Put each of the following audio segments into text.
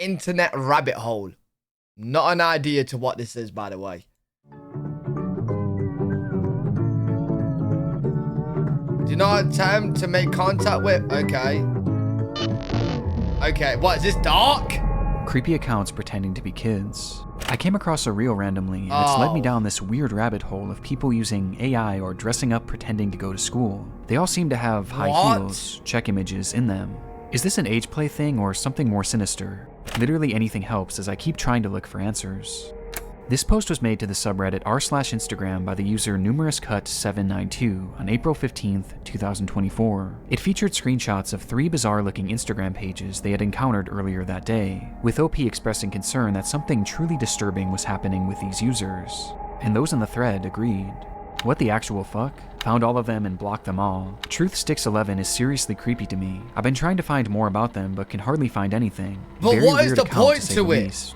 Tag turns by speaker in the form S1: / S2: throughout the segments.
S1: internet rabbit hole. Not an idea to what this is, by the way. Do not attempt to make contact with... Okay. Okay, what, is this dark?
S2: Creepy accounts pretending to be kids. I came across a reel randomly, and it's led me down this weird rabbit hole of people using AI or dressing up pretending to go to school. They all seem to have high heels, check images in them. Is this an age play thing or something more sinister? Literally anything helps as I keep trying to look for answers. This post was made to the subreddit r/Instagram by the user numerouscut792 on April 15th, 2024. It featured screenshots of 3 bizarre-looking Instagram pages they had encountered earlier that day, with OP expressing concern that something truly disturbing was happening with these users. And those in the thread agreed. What the actual fuck? Found all of them and blocked them all. Truthsticks11 is seriously creepy to me. I've been trying to find more about them but can hardly find anything.
S1: But
S2: Very
S1: what is
S2: weird
S1: the
S2: account,
S1: point to it?
S2: least.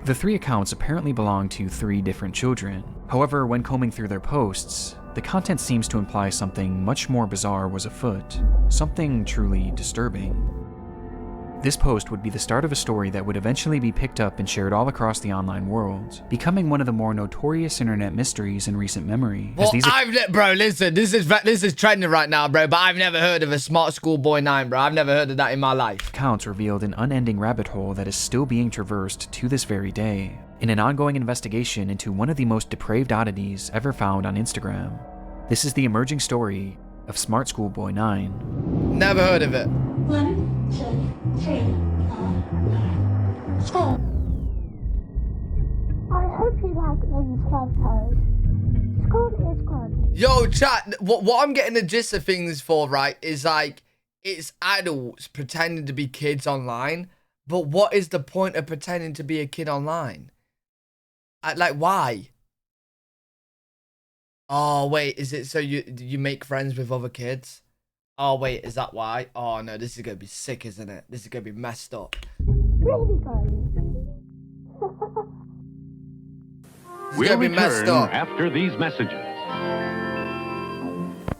S2: The 3 accounts apparently belong to 3 different children. However, when combing through their posts, the content seems to imply something much more bizarre was afoot. Something truly disturbing. This post would be the start of a story that would eventually be picked up and shared all across the online world, becoming one of the more notorious internet mysteries in recent memory.
S1: Well, bro, listen, this is trending right now, bro, but I've never heard of a smartschoolboy9, bro. I've never heard of that in my life.
S2: Accounts revealed an unending rabbit hole that is still being traversed to this very day, in an ongoing investigation into one of the most depraved oddities ever found on Instagram. This is the emerging story of smartschoolboy9.
S1: Never heard of it.
S3: 1, 2, 3, 4. I hope you like these photos. School is good.
S1: Yo, chat, what I'm getting the gist of things for, right, is like, it's adults pretending to be kids online, but what is the point of pretending to be a kid online? Like, why? Oh, wait, is it so you make friends with other kids? Oh, wait, is that why? Oh, no, this is going to be sick, isn't it? This is going to be messed up.
S3: Really good.
S4: We'll return after these messages.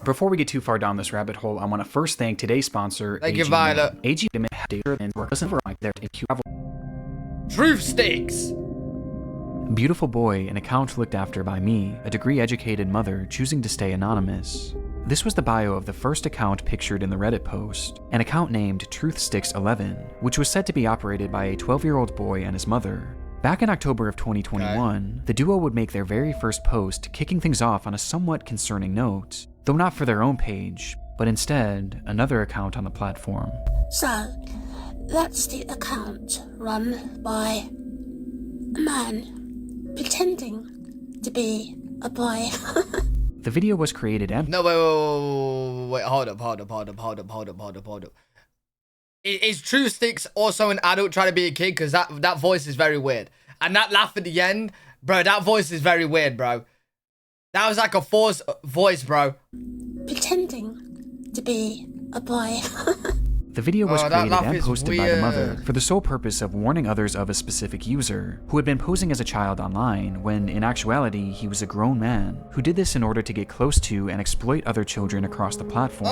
S2: Before we get too far down this rabbit hole, I want to first thank today's sponsor,
S1: Thank you, Violet. Truth Sticks!
S2: Beautiful boy, an account looked after by me, a degree-educated mother choosing to stay anonymous. This was the bio of the first account pictured in the Reddit post, an account named Truthsticks11, which was said to be operated by a 12-year-old boy and his mother. Back in October of 2021, the duo would make their very first post, kicking things off on a somewhat concerning note, though not for their own page, but instead another account on the platform.
S3: So, that's the account run by a man pretending to be a boy.
S2: The video was created and...
S1: No, wait, hold up. Is True Sticks also an adult trying to be a kid? Because that voice is very weird. And that laugh at the end, bro, that voice is very weird, bro. That was like a forced voice, bro.
S3: Pretending to be a boy.
S2: The video was created and posted by the mother
S1: weird.
S2: for the sole purpose of warning others of a specific user who had been posing as a child online when, in actuality, he was a grown man who did this in order to get close to and exploit other children across the platform.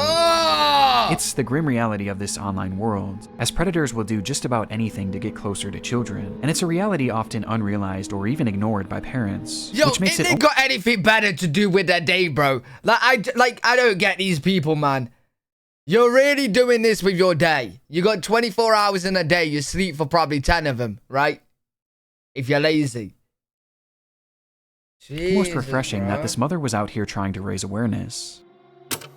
S2: It's the grim reality of this online world, as predators will do just about anything to get closer to children, and it's a reality often unrealized or even ignored by parents.
S1: Yo,
S2: which makes
S1: it ain't got anything better to do with their day, bro. I don't get these people, man. You're really doing this with your day. You got 24 hours in a day. You sleep for probably 10 of them, right? If you're lazy. Jesus,
S2: most refreshing
S1: bro.
S2: that this mother was out here trying to raise awareness.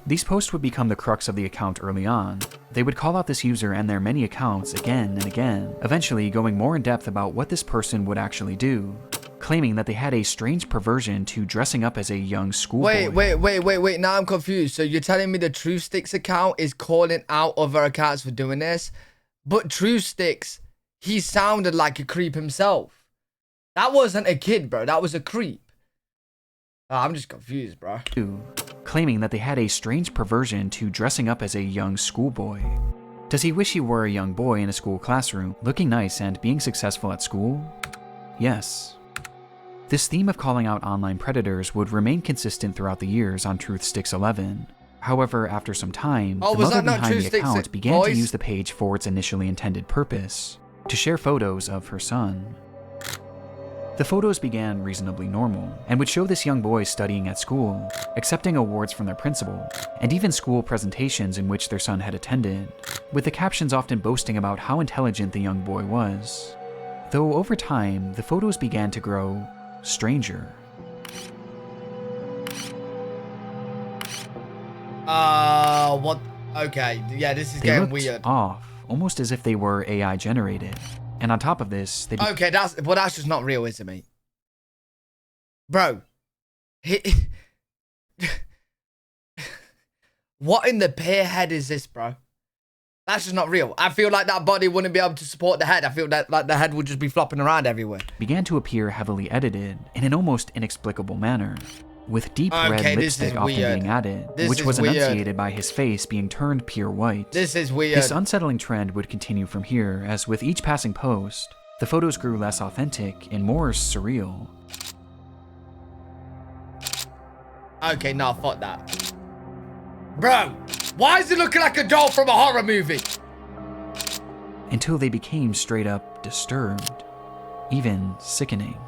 S2: These posts would become the crux of the account early on. They would call out this user and their many accounts again and again, eventually going more in depth about what this person would actually do, claiming that they had a strange perversion to dressing up as a young schoolboy.
S1: Wait, now I'm confused. So you're telling me the True Sticks account is calling out other accounts for doing this? But True Sticks, he sounded like a creep himself. That wasn't a kid, bro. That was a creep. I'm just confused, bro.
S2: Claiming that they had a strange perversion to dressing up as a young schoolboy. Does he wish he were a young boy in a school classroom, looking nice and being successful at school? Yes. This theme of calling out online predators would remain consistent throughout the years on Truthsticks11. However, after some time, the mother behind the account began to use the page for its initially intended purpose, to share photos of her son. The photos began reasonably normal, and would show this young boy studying at school, accepting awards from their principal, and even school presentations in which their son had attended, with the captions often boasting about how intelligent the young boy was. Though over time, the photos began to grow stranger.
S1: What? Okay, yeah, this is
S2: They
S1: getting
S2: looked
S1: weird.
S2: off, almost as if they were AI generated. And on top of this, they
S1: Okay, that's just not real, is it, mate? Bro. What in the pear head is this, bro? That's just not real. I feel like that body wouldn't be able to support the head. I feel that like the head would just be flopping around everywhere.
S2: began to appear heavily edited in an almost inexplicable manner, with deep red lipstick often being added, which was enunciated by his face being turned pure white.
S1: This is weird.
S2: This unsettling trend would continue from here, as with each passing post, the photos grew less authentic and more surreal.
S1: Okay, nah, fuck that. Bro, why is it looking like a doll from a horror movie?
S2: Until they became straight up disturbed, even sickening.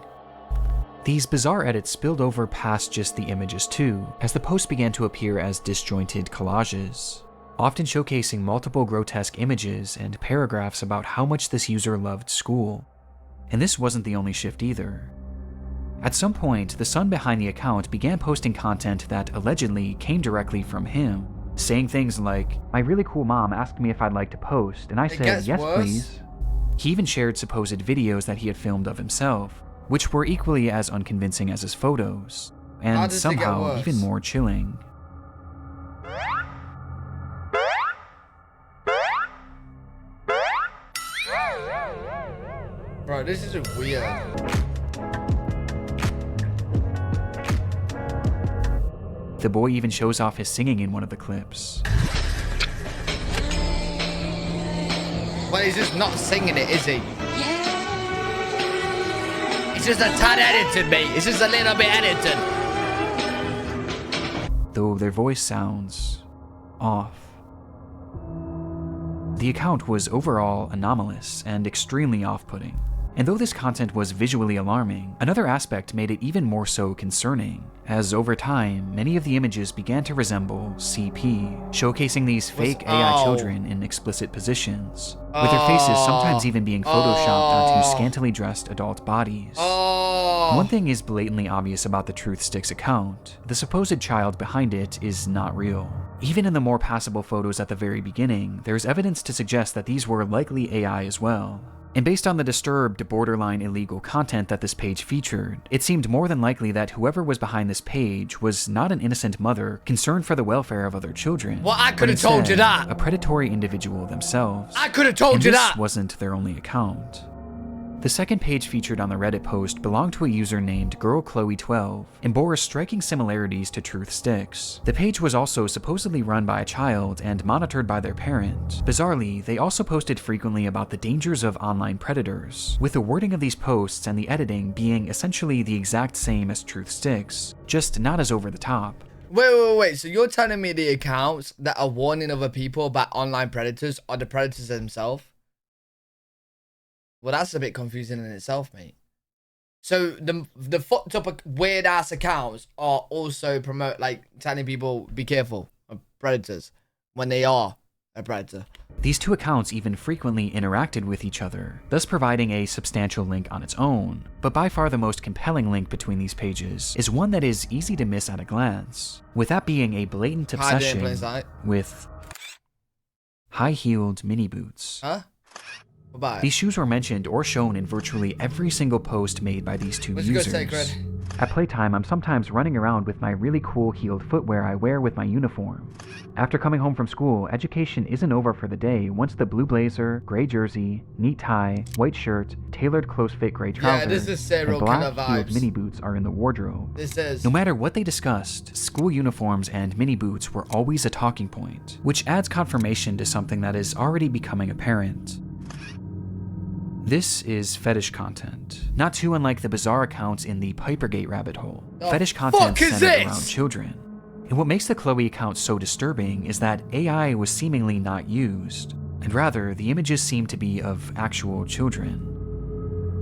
S2: These bizarre edits spilled over past just the images too, as the posts began to appear as disjointed collages, often showcasing multiple grotesque images and paragraphs about how much this user loved school. And this wasn't the only shift either. At some point, the son behind the account began posting content that allegedly came directly from him, saying things like, "My really cool mom asked me if I'd like to post, and I said, yes, please." He even shared supposed videos that he had filmed of himself, which were equally as unconvincing as his photos, and somehow even more chilling.
S1: Bro, this is weird.
S2: The boy even shows off his singing in one of the clips.
S1: Well, he's just not singing it, is he? It's just a tad edited, mate. It's just a little bit edited.
S2: Though their voice sounds off. The account was overall anomalous and extremely off-putting. And though this content was visually alarming, another aspect made it even more so concerning, as over time, many of the images began to resemble CP, showcasing these fake AI children in explicit positions, with their faces sometimes even being photoshopped onto scantily dressed adult bodies. One thing is blatantly obvious about the Truth Sticks account: the supposed child behind it is not real. Even in the more passable photos at the very beginning, there's evidence to suggest that these were likely AI as well. And based on the disturbed, borderline illegal content that this page featured, it seemed more than likely that whoever was behind this page was not an innocent mother concerned for the welfare of other children.
S1: Well, I could have told you that.
S2: A predatory individual themselves.
S1: I could have told you that.
S2: This wasn't their only account. The second page featured on the Reddit post belonged to a user named GirlChloe12 and bore striking similarities to Truth Sticks. The page was also supposedly run by a child and monitored by their parent. Bizarrely, they also posted frequently about the dangers of online predators, with the wording of these posts and the editing being essentially the exact same as Truth Sticks, just not as over the top.
S1: Wait. So you're telling me the accounts that are warning other people about online predators are the predators themselves? Well, that's a bit confusing in itself, mate. So the fucked up weird ass accounts are also telling people be careful of predators when they are a predator.
S2: These two accounts even frequently interacted with each other, thus providing a substantial link on its own. But by far the most compelling link between these pages is one that is easy to miss at a glance, with that being a blatant obsession with high-heeled mini boots.
S1: Huh? Bye.
S2: These shoes were mentioned or shown in virtually every single post made by these two users. At playtime, I'm sometimes running around with my really cool heeled footwear I wear with my uniform. After coming home from school, education isn't over for the day once the blue blazer, gray jersey, neat tie, white shirt, tailored close-fit gray trousers, and black-heeled mini boots are in the wardrobe. No matter what they discussed, school uniforms and mini boots were always a talking point, which adds confirmation to something that is already becoming apparent. This is fetish content, not too unlike the bizarre accounts in the Pipergate rabbit hole. Fetish content centered around children. And what makes the Chloe account so disturbing is that AI was seemingly not used. and rather, the images seem to be of actual children.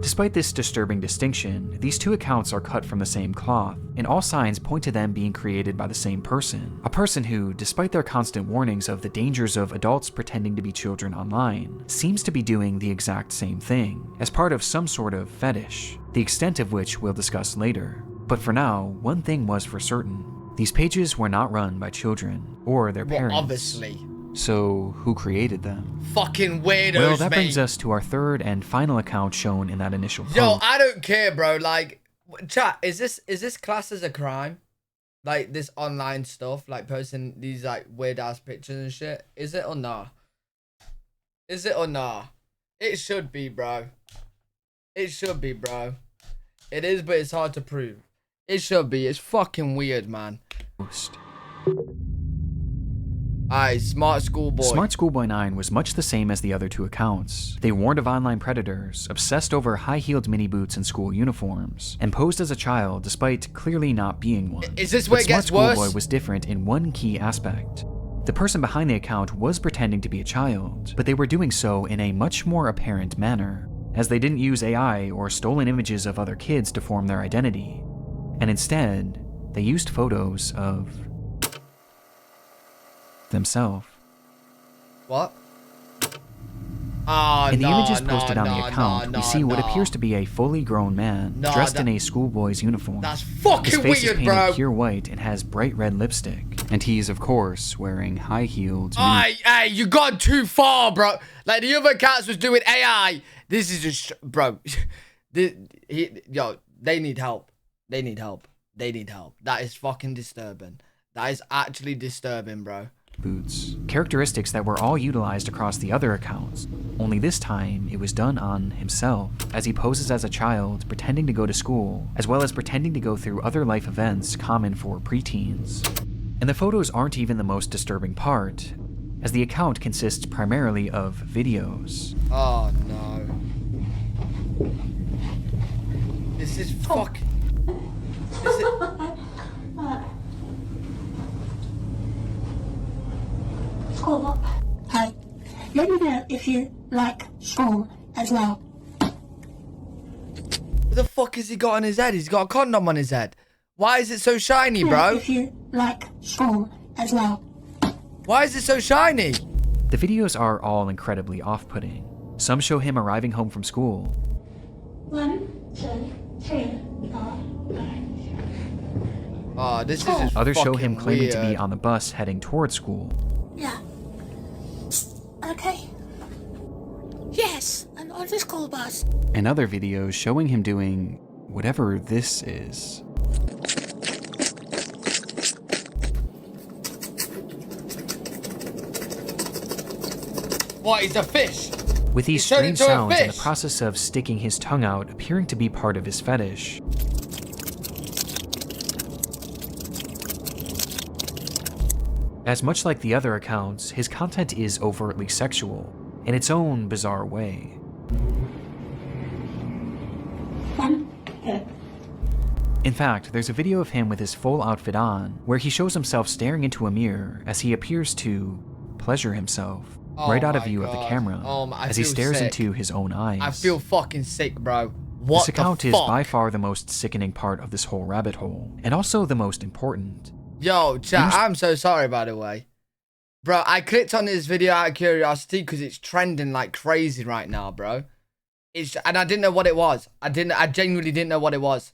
S2: Despite this disturbing distinction, these two accounts are cut from the same cloth, and all signs point to them being created by the same person. A person who, despite their constant warnings of the dangers of adults pretending to be children online, seems to be doing the exact same thing, as part of some sort of fetish, the extent of which we'll discuss later. But for now, one thing was for certain. These pages were not run by children, or their parents.
S1: Well, obviously.
S2: So, who created them?
S1: Fucking weirdos,
S2: Well, that
S1: mate.
S2: brings us to our third and final account shown in that initial post.
S1: Yo, I don't care, bro. Like, chat, is this classed as a crime? Like, this online stuff, like posting these, like, weird-ass pictures and shit? Is it or nah? Is it or nah? It should be, bro. It should be, bro. It is, but it's hard to prove. It should be. It's fucking weird, man. Alright,
S2: smartschoolboy9 was much the same as the other two accounts. They warned of online predators, obsessed over high-heeled mini boots and school uniforms, and posed as a child despite clearly not being one.
S1: Is this where it gets worse?
S2: Smartschoolboy was different in one key aspect. The person behind the account was pretending to be a child, but they were doing so in a much more apparent manner, as they didn't use AI or stolen images of other kids to form their identity, and instead, they used photos of themselves.
S1: What? Oh,
S2: in the images posted on the account, we see what appears to be a fully grown man dressed in a schoolboy's uniform.
S1: That's fucking
S2: His face
S1: weird,
S2: is painted
S1: bro.
S2: pure white and has bright red lipstick, and he's of course wearing high-heeled.
S1: Hey, you gone too far, bro. Like the other cats was doing AI. This is just, bro. Yo, they need help. They need help. They need help. That is fucking disturbing. That is actually disturbing, bro.
S2: Boots. Characteristics that were all utilized across the other accounts, only this time it was done on himself, as he poses as a child pretending to go to school, as well as pretending to go through other life events common for preteens. And the photos aren't even the most disturbing part, as the account consists primarily of videos.
S1: Oh no. This is fuck. This is...
S3: School up. Hey, let me know if you like school as well.
S1: What the fuck has he got on his head? He's got a condom on his head. Why is it so shiny, bro?
S3: If you like school as well.
S1: Why is it so shiny?
S2: The videos are all incredibly off-putting. Some show him arriving home from school.
S3: 1, 2, 3, 4, 5.
S1: Oh, this is just
S2: Others show him
S1: fucking
S2: claiming to be
S1: weird.
S2: on the bus heading towards school.
S3: Yeah. Okay. Yes, I'm on the school bus.
S2: And other videos showing him doing whatever this is.
S1: What, he's a fish?
S2: With these
S1: He turned
S2: strange
S1: into a
S2: sounds and the
S1: fish.
S2: process of sticking his tongue out appearing to be part of his fetish. As much like the other accounts, his content is overtly sexual, in its own bizarre way.
S3: 1, 2.
S2: In fact, there's a video of him with his full outfit on, where he shows himself staring into a mirror as he appears to pleasure himself, right out of
S1: my
S2: view of the
S1: God.
S2: camera,
S1: I
S2: as he
S1: feel
S2: stares
S1: sick.
S2: into his own eyes.
S1: I feel fucking sick, bro. What
S2: This account
S1: the
S2: is
S1: fuck?
S2: by far the most sickening part of this whole rabbit hole, and also the most important.
S1: Yo, chat, I'm so sorry, by the way. Bro, I clicked on this video out of curiosity because it's trending like crazy right now, bro. And I didn't know what it was. I genuinely didn't know what it was.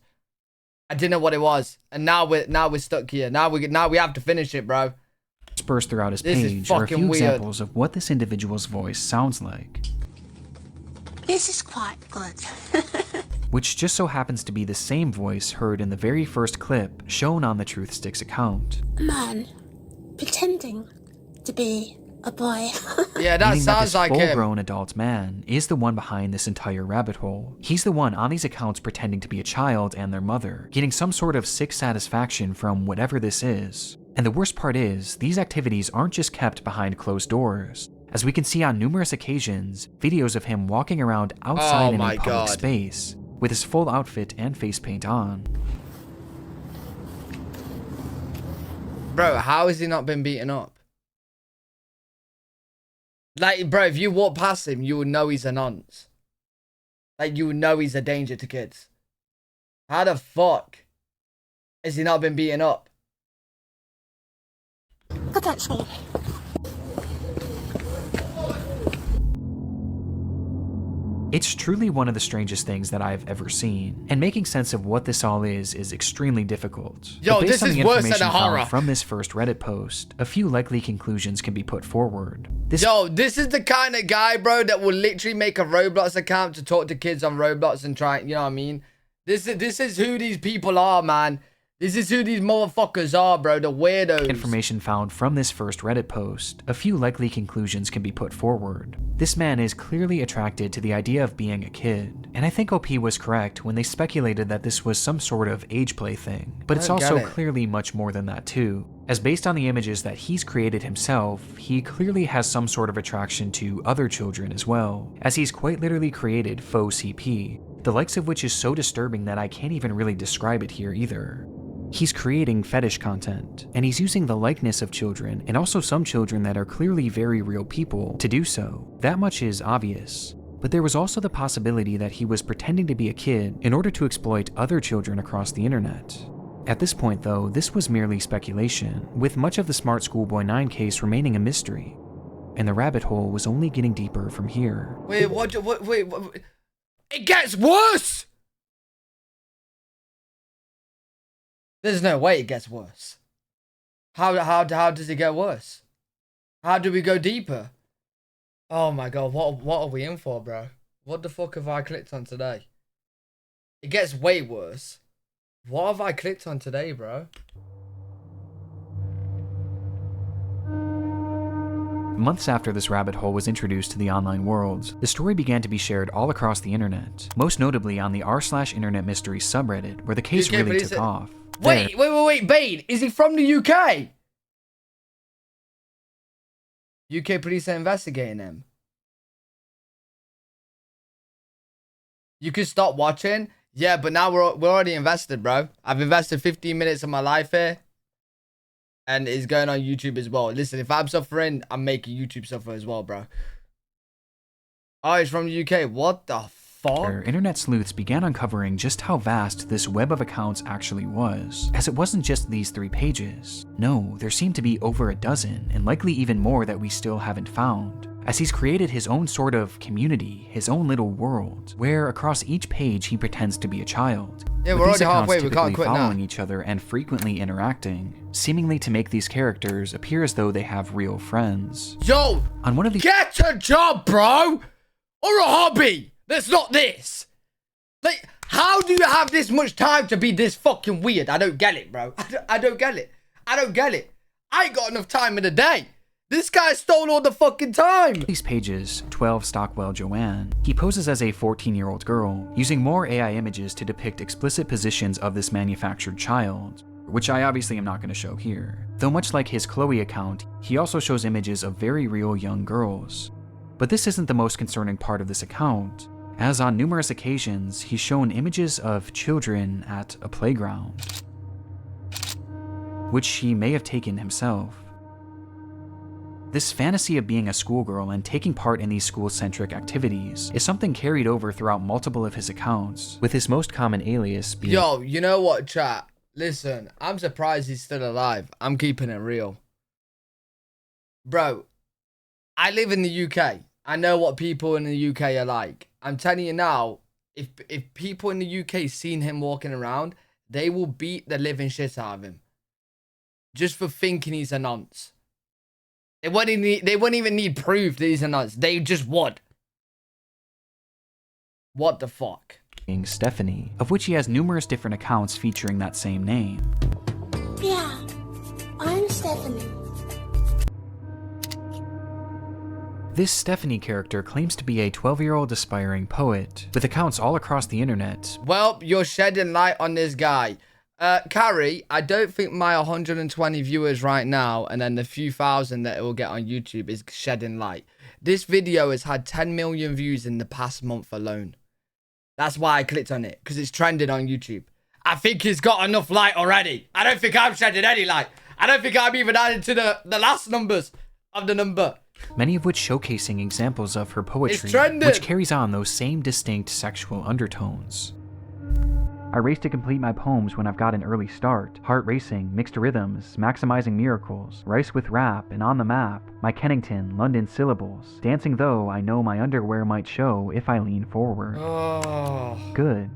S1: I didn't know what it was. And now we're stuck here. Now we have to finish it, bro.
S2: Dispersed throughout his
S1: This is
S2: page are a few
S1: fucking weird.
S2: examples of what this individual's voice sounds like,
S3: This is quite good.
S2: which just so happens to be the same voice heard in the very first clip shown on the Truth Sticks account.
S3: A man pretending to be a boy.
S1: Yeah, that
S2: Meaning that
S1: sounds
S2: this
S1: like him.
S2: full-grown adult man is the one behind this entire rabbit hole. He's the one on these accounts pretending to be a child and their mother, getting some sort of sick satisfaction from whatever this is. And the worst part is, these activities aren't just kept behind closed doors. As we can see on numerous occasions, videos of him walking around outside in a public
S1: God.
S2: space, with his full outfit and face paint on.
S1: Bro, how has he not been beaten up? Like, bro, if you walk past him, you would know he's a nonce. Like, you would know he's a danger to kids. How the fuck has he not been beaten up?
S3: Good at school.
S2: It's truly one of the strangest things that I've ever seen, and making sense of what this all is extremely difficult.
S1: Yo,
S2: but based
S1: this
S2: on
S1: is
S2: the
S1: worse than
S2: information
S1: a horror.
S2: found from this first Reddit post, a few likely conclusions can be put forward.
S1: Yo, this is the kind of guy, bro, that will literally make a Roblox account to talk to kids on Roblox and try, you know what I mean? This is who these people are, man. This is who these motherfuckers are, bro, the weirdos.
S2: Information found from this first Reddit post, a few likely conclusions can be put forward. This man is clearly attracted to the idea of being a kid, and I think OP was correct when they speculated that this was some sort of age play thing, but it's also clearly much more than that too, as based on the images that he's created himself, he clearly has some sort of attraction to other children as well, as he's quite literally created faux CP, the likes of which is so disturbing that I can't even really describe it here either. He's creating fetish content, and he's using the likeness of children, and also some children that are clearly very real people, to do so. That much is obvious. But there was also the possibility that he was pretending to be a kid in order to exploit other children across the internet. At this point though, this was merely speculation, with much of the smartschoolboy9 case remaining a mystery. And the rabbit hole was only getting deeper from here.
S1: Wait, what, it gets worse! There's no way it gets worse. How does it get worse? How do we go deeper? Oh my god, what are we in for, bro? What the fuck have I clicked on today? It gets way worse. What have I clicked on today, bro?
S2: Months after this rabbit hole was introduced to the online world, the story began to be shared all across the internet, most notably on the r/internet mystery subreddit, where the case really took off.
S1: Wait, Bane, is he from the UK? UK police are investigating him. You can stop watching? Yeah, but now we're already invested, bro. I've invested 15 minutes of my life here. And it's going on YouTube as well. Listen, if I'm suffering, I'm making YouTube suffer as well, bro. Oh, he's from the UK. What the fuck?
S2: Internet sleuths began uncovering just how vast this web of accounts actually was, as it wasn't just these 3 pages. No, there seemed to be over a dozen, and likely even more that we still haven't found, as he's created his own sort of community, his own little world, where across each page he pretends to be a child.
S1: Yeah, we're already halfway, we can't quit now.
S2: Following each other and frequently interacting, seemingly to make these characters appear as though they have real friends.
S1: Yo!
S2: On one of these—
S1: get a job, bro! Or a hobby! That's not this! Like, how do you have this much time to be this fucking weird? I don't get it, bro. I don't get it. I don't get it. I ain't got enough time in the day. This guy stole all the fucking time.
S2: These pages, 12 Stockwell Joanne, he poses as a 14-year-old girl, using more AI images to depict explicit positions of this manufactured child, which I obviously am not going to show here. Though much like his Chloe account, he also shows images of very real young girls. But this isn't the most concerning part of this account, as on numerous occasions, he's shown images of children at a playground, which he may have taken himself. This fantasy of being a schoolgirl and taking part in these school-centric activities is something carried over throughout multiple of his accounts, with his most common alias being—
S1: Yo, you know what, chat? Listen, I'm surprised he's still alive. I'm keeping it real. Bro, I live in the UK. I know what people in the UK are like. I'm telling you now, if people in the UK seen him walking around, they will beat the living shit out of him. Just for thinking he's a nonce. They wouldn't even need proof that he's a nonce. They just would. What the fuck?
S2: Stephanie, of which he has numerous different accounts featuring that same name.
S3: Yeah, I'm Stephanie.
S2: This Stephanie character claims to be a 12-year-old aspiring poet, with accounts all across the internet.
S1: Well, you're shedding light on this guy. Carrie, I don't think my 120 viewers right now, and then the few thousand that it will get on YouTube, is shedding light. This video has had 10 million views in the past month alone. That's why I clicked on it, because it's trending on YouTube. I think it's got enough light already. I don't think I'm shedding any light. I don't think I'm even adding to the last numbers of the number.
S2: many of which showcasing examples of her poetry,
S1: trending.
S2: which carries on those same distinct sexual undertones. I race to complete my poems when I've got an early start. Heart racing, mixed rhythms, maximizing miracles, rice with rap, and on the map. My Kennington, London syllables. Dancing though I know my underwear might show if I lean forward.
S1: Oh.
S2: Good.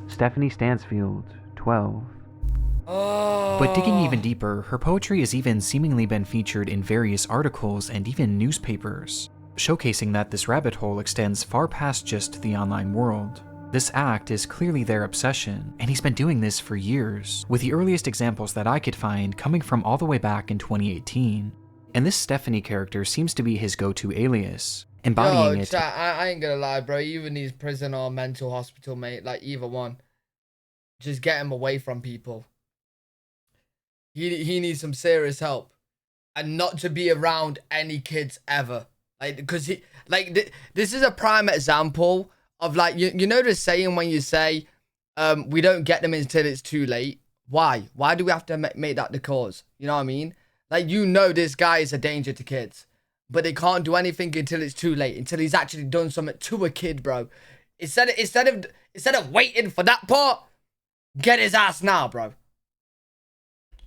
S2: Stephanie Stansfield, 12.
S1: Oh.
S2: But digging even deeper, her poetry has even seemingly been featured in various articles and even newspapers, showcasing that this rabbit hole extends far past just the online world. This act is clearly their obsession, and he's been doing this for years, with the earliest examples that I could find coming from all the way back in 2018. And this Stephanie character seems to be his go-to alias, embodying it.
S1: Chat, I ain't gonna lie, bro. Even these prison or mental hospital, mate, like either one, just get him away from people. He needs some serious help, and not to be around any kids ever. Like, because this is a prime example of, like, you know the saying when you say, we don't get them until it's too late. Why? Why do we have to make that the cause? You know what I mean? Like, you know this guy is a danger to kids, but they can't do anything until it's too late, until he's actually done something to a kid, bro. Instead of waiting for that part, get his ass now, bro.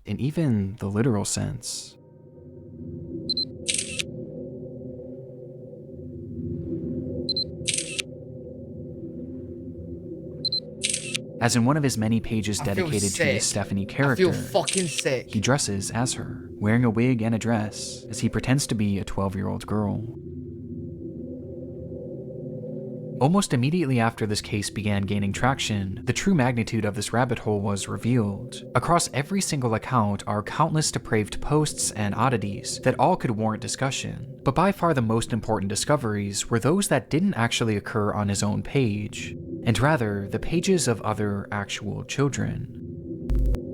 S2: In even the literal sense. As in one of his many pages dedicated to this Stephanie character,
S1: I feel fucking sick.
S2: He dresses as her, wearing a wig and a dress, as he pretends to be a 12-year-old girl. Almost immediately after this case began gaining traction, the true magnitude of this rabbit hole was revealed. Across every single account are countless depraved posts and oddities that all could warrant discussion, but by far the most important discoveries were those that didn't actually occur on his own page, and rather the pages of other actual children.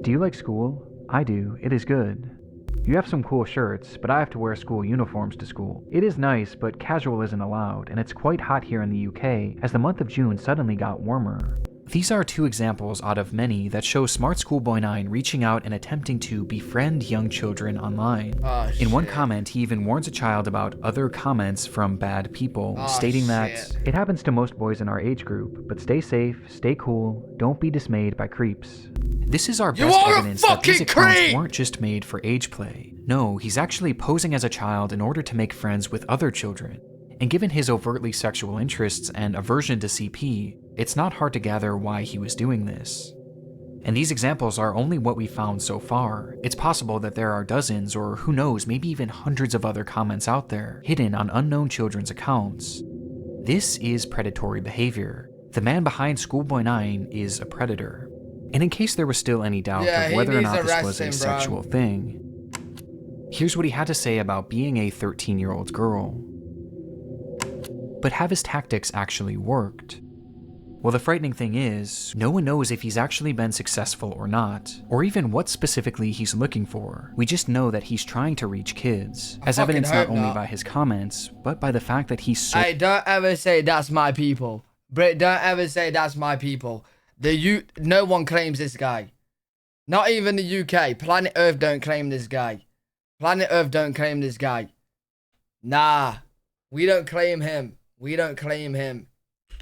S2: Do you like school? I do. It is good. You have some cool shirts, but I have to wear school uniforms to school. It is nice, but casual isn't allowed, and it's quite hot here in the UK, as the month of June suddenly got warmer. These are two examples out of many that show smartschoolboy9 reaching out and attempting to befriend young children online. In one comment, he even warns a child about other comments from bad people, stating that it happens to most boys in our age group, but stay safe, stay cool, don't be dismayed by creeps. This is our best evidence that these accounts weren't just made for age play. No, he's actually posing as a child in order to make friends with other children. And given his overtly sexual interests and aversion to CP, it's not hard to gather why he was doing this. And these examples are only what we found so far. It's possible that there are dozens, or who knows, maybe even hundreds of other comments out there, hidden on unknown children's accounts. This is predatory behavior. The man behind Schoolboy9 is a predator. And in case there was still any doubt of whether or not this was a sexual thing, here's what he had to say about being a 13-year-old girl. But have his tactics actually worked? Well, the frightening thing is, no one knows if he's actually been successful or not, or even what specifically he's looking for. We just know that he's trying to reach kids, as evidenced not only by his comments, but by the fact that he's so—
S1: Hey, don't ever say that's my people. Brit, don't ever say that's my people. No one claims this guy. Not even the UK. Planet Earth don't claim this guy. Planet Earth don't claim this guy. Nah, we don't claim him. We don't claim him.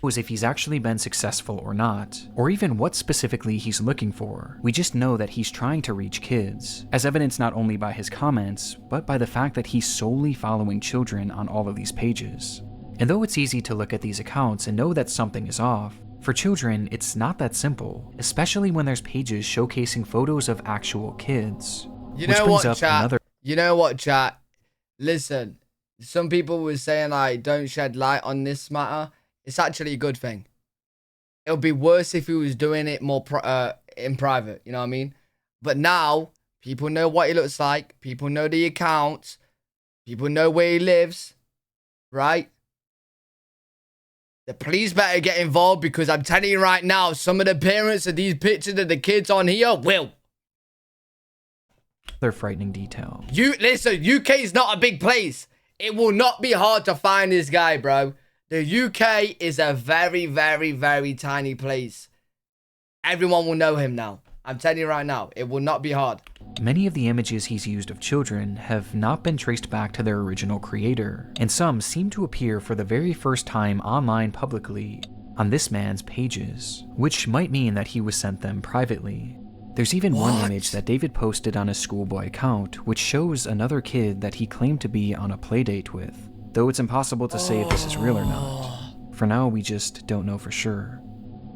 S2: Was if he's actually been successful or not, or even what specifically he's looking for. We just know that he's trying to reach kids, as evidenced not only by his comments, but by the fact that he's solely following children on all of these pages. And though it's easy to look at these accounts and know that something is off, for children, it's not that simple, especially when there's pages showcasing photos of actual kids.
S1: You know what, chat? You know what, chat? Listen, some people were saying, like, don't shed light on this matter. It's actually a good thing. It would be worse if he was doing it more in private, you know what I mean? But now, people know what he looks like. People know the accounts. People know where he lives, right? The police better get involved, because I'm telling you right now, some of the parents of these pictures of the kids on here will.
S2: They're frightening detail.
S1: Listen, UK is not a big place. It will not be hard to find this guy, bro. The UK is a very, very, very tiny place. Everyone will know him now. I'm telling you right now, it will not be hard.
S2: Many of the images he's used of children have not been traced back to their original creator, and some seem to appear for the very first time online publicly on this man's pages, which might mean that he was sent them privately. There's even one image that David posted on his schoolboy account, which shows another kid that he claimed to be on a playdate with, though it's impossible to say if this is real or not. For now, we just don't know for sure.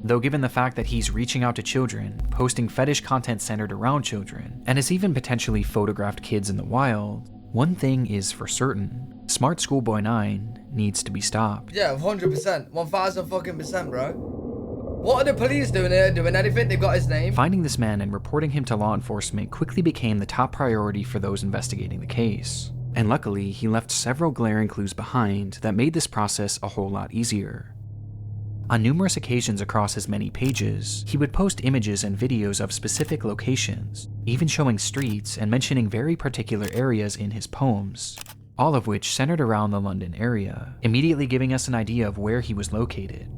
S2: Though given the fact that he's reaching out to children, posting fetish content centered around children, and has even potentially photographed kids in the wild, one thing is for certain: smartschoolboy9 needs to be stopped.
S1: Yeah, 100%. 1000%, bro. What are the police doing here? Doing anything? They've got his name.
S2: Finding this man and reporting him to law enforcement quickly became the top priority for those investigating the case. And luckily, he left several glaring clues behind that made this process a whole lot easier. On numerous occasions across his many pages, he would post images and videos of specific locations, even showing streets and mentioning very particular areas in his poems, all of which centered around the London area, immediately giving us an idea of where he was located.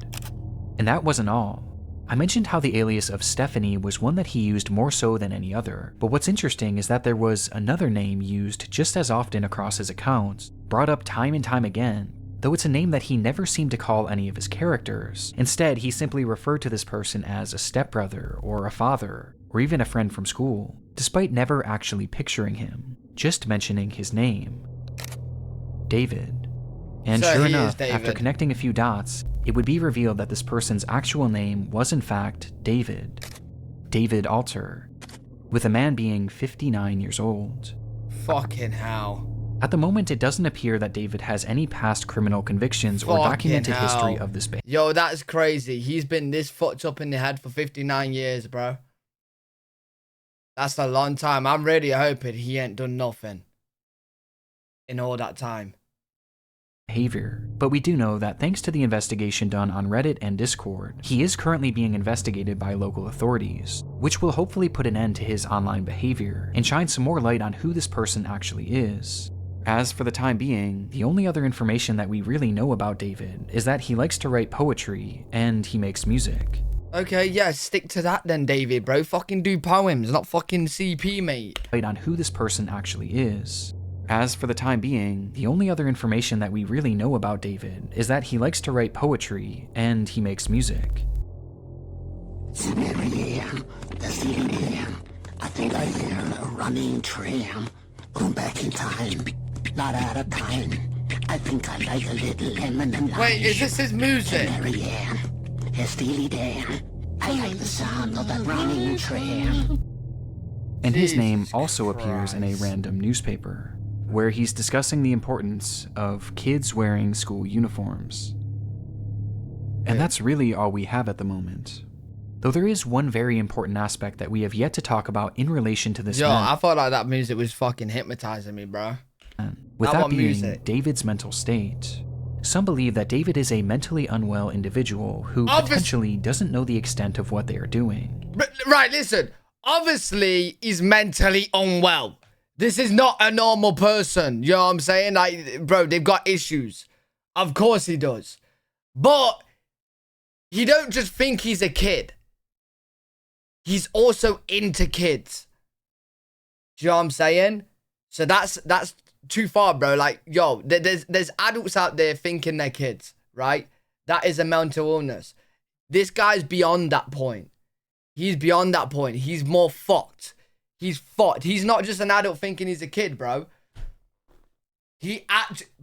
S2: And that wasn't all. I mentioned how the alias of Stephanie was one that he used more so than any other, but what's interesting is that there was another name used just as often across his accounts, brought up time and time again, though it's a name that he never seemed to call any of his characters. Instead, he simply referred to this person as a stepbrother, or a father, or even a friend from school, despite never actually picturing him, just mentioning his name: David. And
S1: So
S2: sure
S1: he is
S2: enough,
S1: David.
S2: after connecting a few dots, it would be revealed that this person's actual name was in fact David Alter, with the man being 59 years old.
S1: Fucking hell.
S2: At the moment, it doesn't appear that David has any past criminal convictions or
S1: Fucking
S2: documented history
S1: hell.
S2: of this behavior.
S1: Yo, that's crazy. He's been this fucked up in the head for 59 years, bro. That's a long time. I'm really hoping he ain't done nothing in all that time.
S2: But we do know that thanks to the investigation done on Reddit and Discord, he is currently being investigated by local authorities, which will hopefully put an end to his online behavior and shine some more light on who this person actually is. As for the time being, the only other information that we really know about David is that he likes to write poetry and he makes music.
S1: Okay, yeah, stick to that then, David, bro. Fucking do poems, not fucking CP, mate.
S2: Light on who this person actually is. As for the time being, the only other information that we really know about David is that he likes to write poetry and he makes music.
S3: It's an area, the ceiling. I think I hear a running tram. Going back in time, not out of time. I think I like a little lemon and
S1: Wait, is this his music?
S3: Marianne, a Steely Dan. I like the sound of that running tram.
S2: And his
S1: Jesus
S2: name also appears in a
S1: Christ.
S2: random newspaper, where he's discussing the importance of kids wearing school uniforms. And that's really all we have at the moment. Though there is one very important aspect that we have yet to talk about in relation to this
S1: Yo,
S2: man.
S1: I felt like that music was fucking hypnotizing me, bro.
S2: With
S1: That
S2: that
S1: one
S2: being
S1: music.
S2: David's mental state. Some believe that David is a mentally unwell individual who
S1: Obvious-
S2: potentially doesn't know the extent of what they are doing.
S1: Right, listen. Obviously, he's mentally unwell. This is not a normal person. You know what I'm saying? Like, bro, they've got issues. Of course he does. But he don't just think he's a kid. He's also into kids. Do you know what I'm saying? So that's too far, bro. Like, yo, there's adults out there thinking they're kids, right? That is a mental illness. This guy's beyond that point. He's beyond that point. He's more fucked. He's fucked. He's not just an adult thinking he's a kid, bro.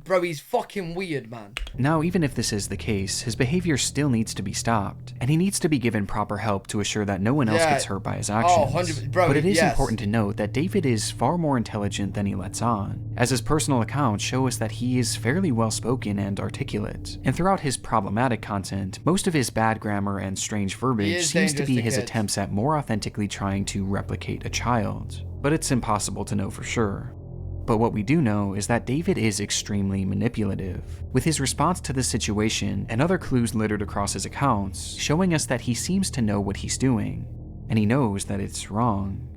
S1: Bro, he's fucking weird, man.
S2: Now, even if this is the case, his behavior still needs to be stopped, and he needs to be given proper help to assure that no one else
S1: Yeah.
S2: gets hurt by his actions.
S1: 100%, bro,
S2: but it is
S1: yes.
S2: important to note that David is far more intelligent than he lets on, as his personal accounts show us that he is fairly well-spoken and articulate. And throughout his problematic content, most of his bad grammar and strange verbiage
S1: is
S2: seems to
S1: dangerous
S2: be
S1: to
S2: his
S1: kids.
S2: attempts at more authentically trying to replicate a child. But it's impossible to know for sure. But what we do know is that David is extremely manipulative, with his response to the situation and other clues littered across his accounts showing us that he seems to know what he's doing, and he knows that it's wrong.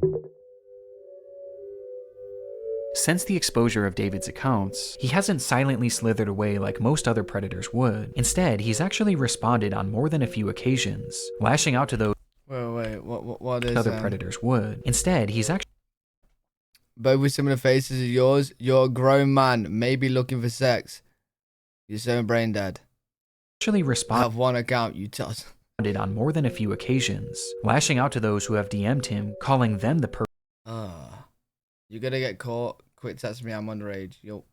S2: Since the exposure of David's accounts, he hasn't silently slithered away like most other predators would. Instead, he's actually responded on more than a few occasions, lashing out to those
S1: Wait, what is
S2: other predators would. Instead, he's actually
S1: But with similar faces as yours, you're a grown man, maybe looking for sex. You're so brain dead. I
S2: responded
S1: have one account, you toss.
S2: on more than a few occasions, lashing out to those who have DM'd him, calling them the
S1: You're gonna get caught. Quit texting me, I'm underage. Yo.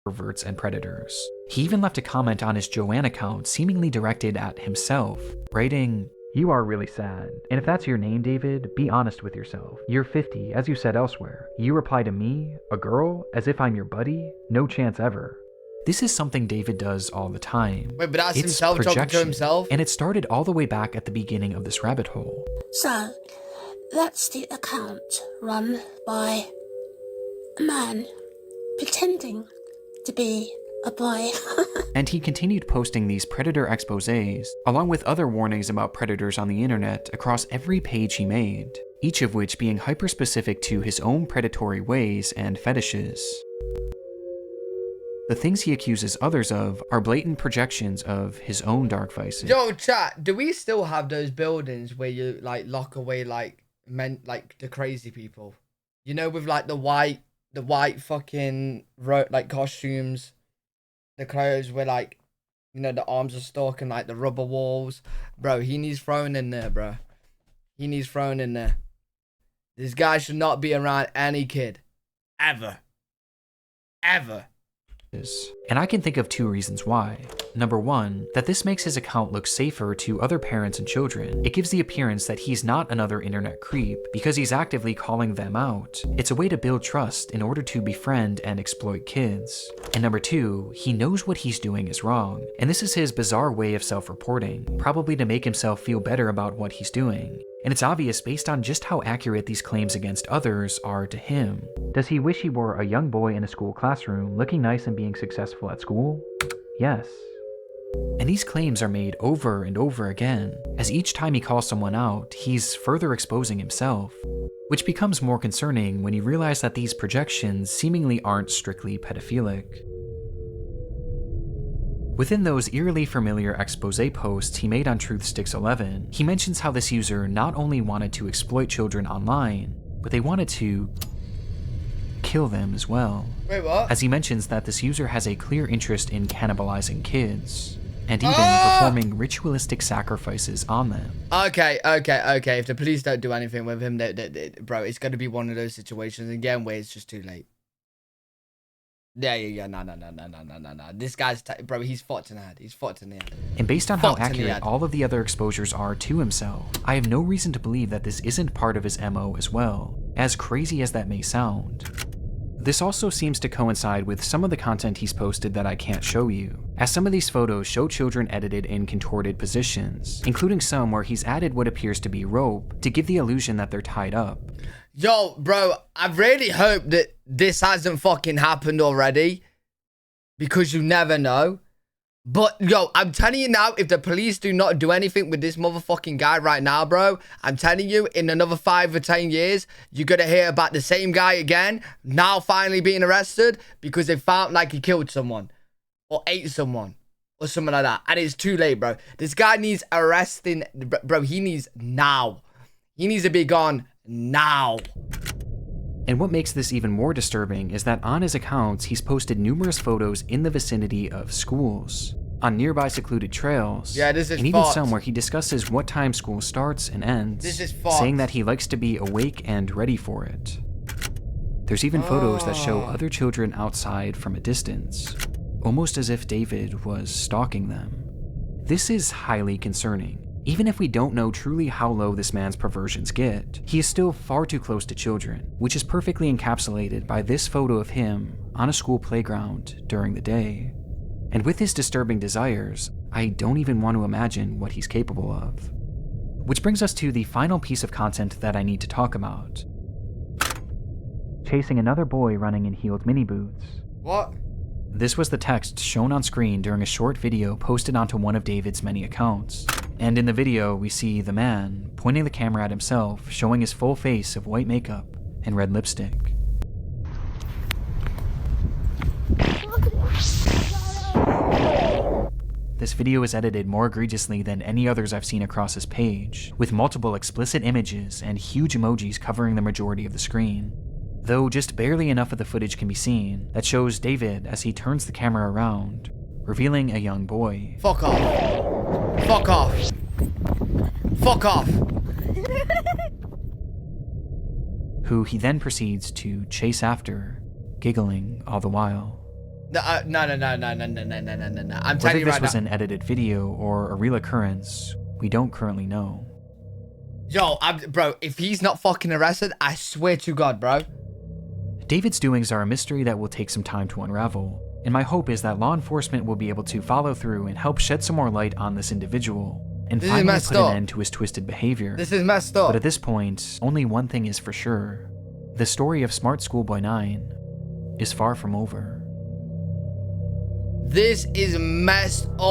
S2: perverts and predators. He even left a comment on his Joanne account seemingly directed at himself, writing, "You are really sad. And if that's your name, David, be honest with yourself. You're 50, as you said elsewhere. You reply to me, a girl, as if I'm your buddy? No chance ever." This is something David does all the time.
S1: Wait, but that's
S2: It's
S1: himself talking to
S2: projection,
S1: himself?
S2: and it started all the way back at the beginning of this rabbit hole.
S3: So, that's the account run by a man pretending to be a boy.
S2: And he continued posting these predator exposés, along with other warnings about predators on the internet across every page he made, each of which being hyper-specific to his own predatory ways and fetishes. The things he accuses others of are blatant projections of his own dark vices.
S1: Yo, chat, do we still have those buildings where you like lock away like like the crazy people? You know, with like the white fucking like costumes, the clothes where like, you know, the arms are stuck and like the rubber walls. Bro, he needs thrown in there, bro. He needs thrown in there. This guy should not be around any kid. Ever. Ever.
S2: And I can think of two reasons why. Number one, that this makes his account look safer to other parents and children. It gives the appearance that he's not another internet creep because he's actively calling them out. It's a way to build trust in order to befriend and exploit kids. And number two, he knows what he's doing is wrong, and this is his bizarre way of self-reporting, probably to make himself feel better about what he's doing. And it's obvious based on just how accurate these claims against others are to him. Does he wish he were a young boy in a school classroom, looking nice and being successful at school? Yes. And these claims are made over and over again, as each time he calls someone out, he's further exposing himself, which becomes more concerning when you realize that these projections seemingly aren't strictly pedophilic. Within those eerily familiar expose posts he made on TruthSticks11, he mentions how this user not only wanted to exploit children online, but they wanted to kill them as well.
S1: Wait, what?
S2: As he mentions that this user has a clear interest in cannibalizing kids, and even performing ritualistic sacrifices on them.
S1: Okay. If the police don't do anything with him, bro, it's going to be one of those situations again where it's just too late. Yeah. No. This guy's, bro, he's fucked in the head. He's fucked in the head.
S2: And based on how accurate all of the other exposures are to himself, I have no reason to believe that this isn't part of his MO as well, as crazy as that may sound. This also seems to coincide with some of the content he's posted that I can't show you, as some of these photos show children edited in contorted positions, including some where he's added what appears to be rope to give the illusion that they're tied up.
S1: Yo, bro, I really hope that this hasn't fucking happened already, because you never know. But, yo, I'm telling you now, if the police do not do anything with this motherfucking guy right now, bro, I'm telling you, in another 5 or 10 years, you're gonna hear about the same guy again, now finally being arrested, because they found, like, he killed someone, or ate someone, or something like that, and it's too late, bro. This guy needs arresting, bro, he needs now. He needs to be gone now.
S2: And what makes this even more disturbing is that on his accounts, he's posted numerous photos in the vicinity of schools, on nearby secluded trails,
S1: yeah, this is
S2: and even
S1: fucked.
S2: some where he discusses what time school starts and ends,
S1: This is fucked.
S2: saying that he likes to be awake and ready for it. There's even photos that show other children outside from a distance, almost as if David was stalking them. This is highly concerning. Even if we don't know truly how low this man's perversions get, he is still far too close to children, which is perfectly encapsulated by this photo of him on a school playground during the day. And with his disturbing desires, I don't even want to imagine what he's capable of. Which brings us to the final piece of content that I need to talk about. Chasing another boy running in heeled mini boots.
S1: What?
S2: This was the text shown on screen during a short video posted onto one of David's many accounts. And in the video, we see the man pointing the camera at himself, showing his full face of white makeup and red lipstick. this video is edited more egregiously than any others I've seen across his page, with multiple explicit images and huge emojis covering the majority of the screen. Though just barely enough of the footage can be seen that shows David as he turns the camera around, revealing a young boy.
S1: Fuck off. Fuck off. Fuck off.
S2: Who he then proceeds to chase after, giggling all the while.
S1: No. I'm telling
S2: Whether
S1: you
S2: this
S1: right
S2: was
S1: now.
S2: an edited video or a real occurrence, we don't currently know.
S1: Yo, bro, if he's not fucking arrested, I swear to God, bro.
S2: David's doings are a mystery that will take some time to unravel, and my hope is that law enforcement will be able to follow through and help shed some more light on this individual, and
S1: This is
S2: finally
S1: messed
S2: put
S1: up.
S2: an end to his twisted behavior.
S1: This is messed up.
S2: But at this point, only one thing is for sure. The story of Smart Schoolboy 9 is far from over.
S1: This is messed up.